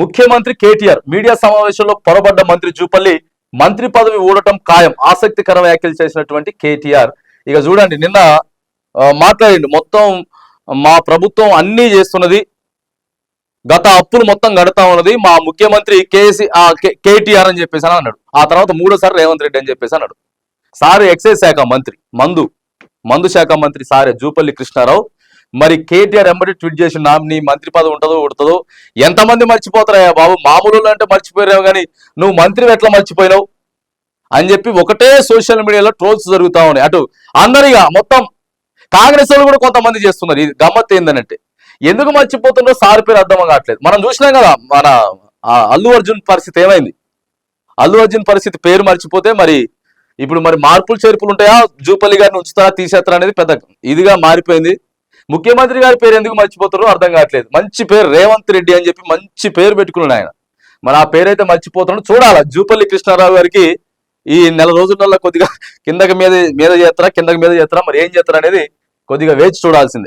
ముఖ్యమంత్రి కేటీఆర్ మీడియా సమావేశంలో పొరబడ్డ మంత్రి జూపల్లి మంత్రి పదవి ఊడటం ఖాయం ఆసక్తికర వ్యాఖ్యలు చేసినటువంటి కేటీఆర్. ఇక చూడండి నిన్న మాట్లాడిండు, మొత్తం మా ప్రభుత్వం అన్నీ చేస్తున్నది, గత అప్పులు మొత్తం గడతా ఉన్నది, మా ముఖ్యమంత్రి కేటీఆర్ అని చెప్పేసి అన్నాడు. ఆ తర్వాత మూడోసారి రేవంత్ రెడ్డి అని చెప్పేసి అన్నాడు. సార్ ఎక్సైజ్ శాఖ మంత్రి, మందు శాఖ మంత్రి సారే జూపల్లి కృష్ణారావు మరి కేటీఆర్ ఎంబడి ట్వీట్ చేసి నీ మంత్రి పదవి ఉంటుందో ఉడతదో, ఎంతమంది మర్చిపోతారయ్యా బాబు, మామూలు అంటే మర్చిపోయావు కానీ నువ్వు మంత్రి ఎట్లా మర్చిపోయినావు అని చెప్పి ఒకటే సోషల్ మీడియాలో ట్రోల్స్ జరుగుతా ఉన్నాయి. అటు అందరిగా మొత్తం కాంగ్రెస్ వాళ్ళు కూడా కొంతమంది చేస్తున్నారు. ఇది గమ్మత్ ఏందనంటే ఎందుకు మర్చిపోతుందో సార్ పేరు అర్థం కావట్లేదు. మనం చూసినాం కదా మన అల్లు అర్జున్ పరిస్థితి ఏమైంది, అల్లు అర్జున్ పరిస్థితి పేరు మర్చిపోతే మరి ఇప్పుడు మరి మార్పులు చేర్పులు ఉంటాయా, జూపల్లి గారిని ఉంచుతారా తీసేస్తారా అనేది పెద్ద ఇదిగా మారిపోయింది. ముఖ్యమంత్రి గారి పేరు ఎందుకు మర్చిపోతారో అర్థం కావట్లేదు. మంచి పేరు రేవంత్ రెడ్డి అని చెప్పి మంచి పేరు పెట్టుకున్నాడు ఆయన, మరి ఆ పేరైతే మర్చిపోతున్నాడు. చూడాలా జూపల్లి కృష్ణారావు గారికి ఈ నెల రోజులలో కొద్దిగా కిందకి మీద చేస్తారా, కిందకి మీద చేస్తారా, మరి ఏం చేస్తారా అనేది కొద్దిగా వేచి చూడాల్సిందే.